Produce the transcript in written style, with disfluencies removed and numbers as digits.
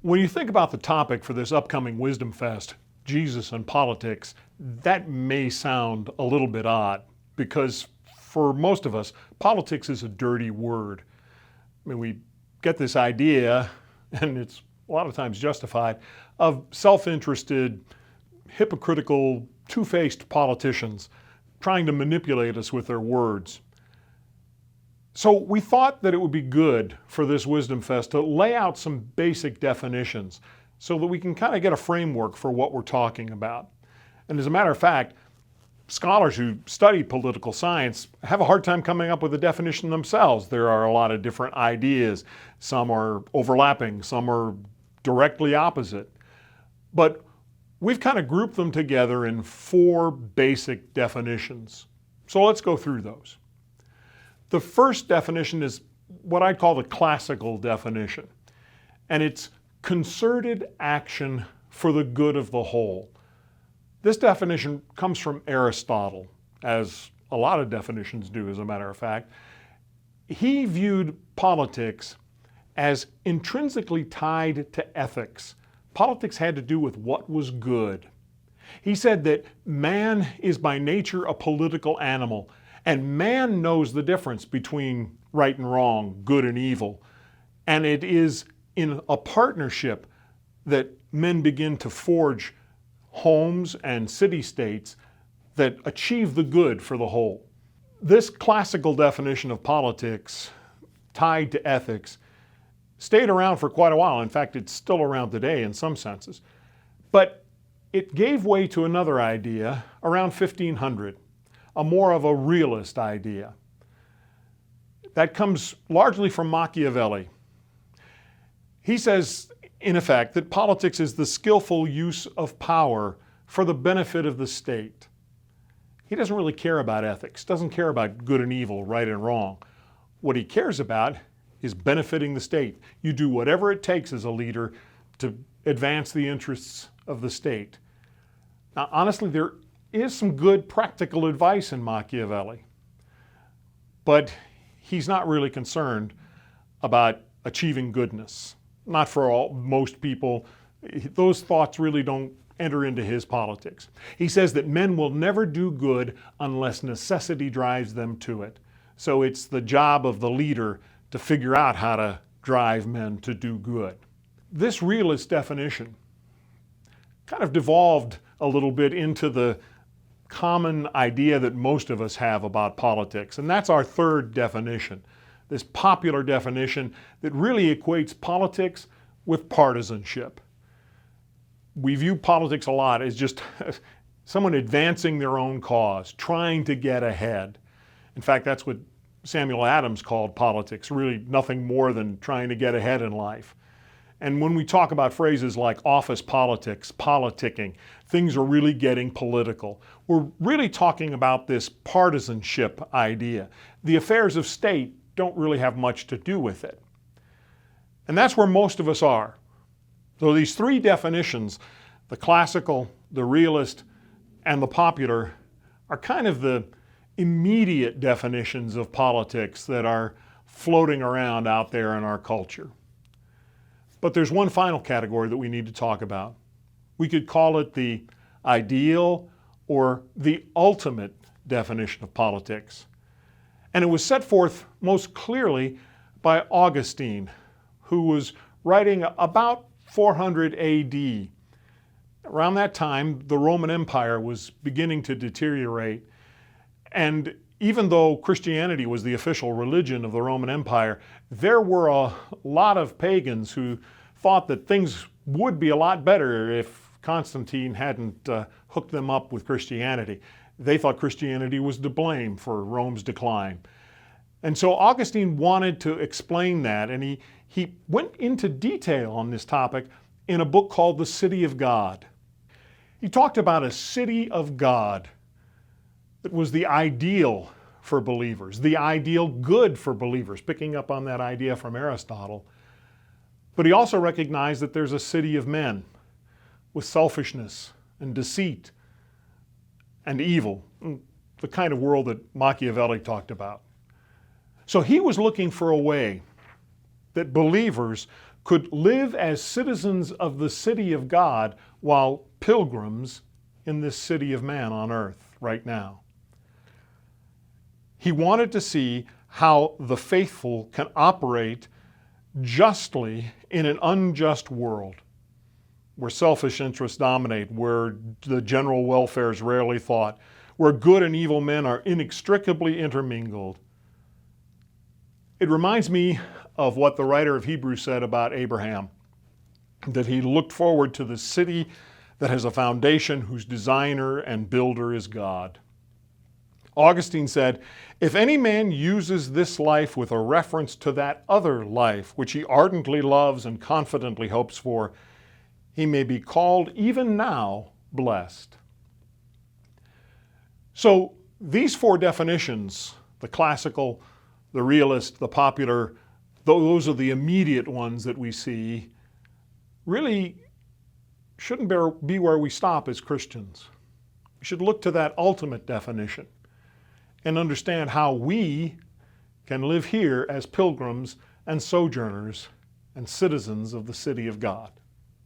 When you think about the topic for this upcoming Wisdomfest, Jesus and politics, that may sound a little bit odd because for most of us, politics is a dirty word. I mean, we get this idea, and it's a lot of times justified, of self-interested, hypocritical, two-faced politicians trying to manipulate us with their words. So we thought that it would be good for this Wisdomfest to lay out some basic definitions so that we can kind of get a framework for what we're talking about. And as a matter of fact, scholars who study political science have a hard time coming up with a definition themselves. There are a lot of different ideas. Some are overlapping, some are directly opposite. But we've kind of grouped them together in 4 basic definitions. So let's go through those. The first definition is what I'd call the classical definition, and it's concerted action for the good of the whole. This definition comes from Aristotle, as a lot of definitions do, as a matter of fact. He viewed politics as intrinsically tied to ethics. Politics had to do with what was good. He said that man is by nature a political animal, and man knows the difference between right and wrong, good and evil. And it is in a partnership that men begin to forge homes and city-states that achieve the good for the whole. This classical definition of politics, tied to ethics, stayed around for quite a while. In fact, it's still around today in some senses. But it gave way to another idea around 1500. A more of a realist idea. That comes largely from Machiavelli. He says, in effect, that politics is the skillful use of power for the benefit of the state. He doesn't really care about ethics, doesn't care about good and evil, right and wrong. What he cares about is benefiting the state. You do whatever it takes as a leader to advance the interests of the state. Now, honestly, there is some good practical advice in Machiavelli, but he's not really concerned about achieving goodness. Not for most people. Those thoughts really don't enter into his politics. He says that men will never do good unless necessity drives them to it. So it's the job of the leader to figure out how to drive men to do good. This realist definition kind of devolved a little bit into the common idea that most of us have about politics, and that's our third definition, this popular definition that really equates politics with partisanship. We view politics a lot as just someone advancing their own cause, trying to get ahead. In fact, that's what Samuel Adams called politics, really nothing more than trying to get ahead in life. And when we talk about phrases like office politics, politicking, things are really getting political. We're really talking about this partisanship idea. The affairs of state don't really have much to do with it. And that's where most of us are. So these 3 definitions, the classical, the realist, and the popular, are kind of the immediate definitions of politics that are floating around out there in our culture. But there's one final category that we need to talk about. We could call it the ideal or the ultimate definition of politics. And it was set forth most clearly by Augustine, who was writing about 400 AD. Around that time, the Roman Empire was beginning to deteriorate. And even though Christianity was the official religion of the Roman Empire, there were a lot of pagans who thought that things would be a lot better if Constantine hadn't hooked them up with Christianity. They thought Christianity was to blame for Rome's decline. And so Augustine wanted to explain that, and he went into detail on this topic in a book called The City of God. He talked about a city of God that was the ideal for believers, the ideal good for believers, picking up on that idea from Aristotle. But he also recognized that there's a city of men with selfishness and deceit and evil, the kind of world that Machiavelli talked about. So he was looking for a way that believers could live as citizens of the city of God while pilgrims in this city of man on earth right now. He wanted to see how the faithful can operate justly in an unjust world where selfish interests dominate, where the general welfare is rarely thought, where good and evil men are inextricably intermingled. It reminds me of what the writer of Hebrews said about Abraham, that he looked forward to the city that has a foundation whose designer and builder is God. Augustine said, "If any man uses this life with a reference to that other life, which he ardently loves and confidently hopes for, he may be called even now blessed." So these four definitions, the classical, the realist, the popular, those are the immediate ones that we see, really shouldn't be where we stop as Christians. We should look to that ultimate definition and understand how we can live here as pilgrims and sojourners and citizens of the city of God.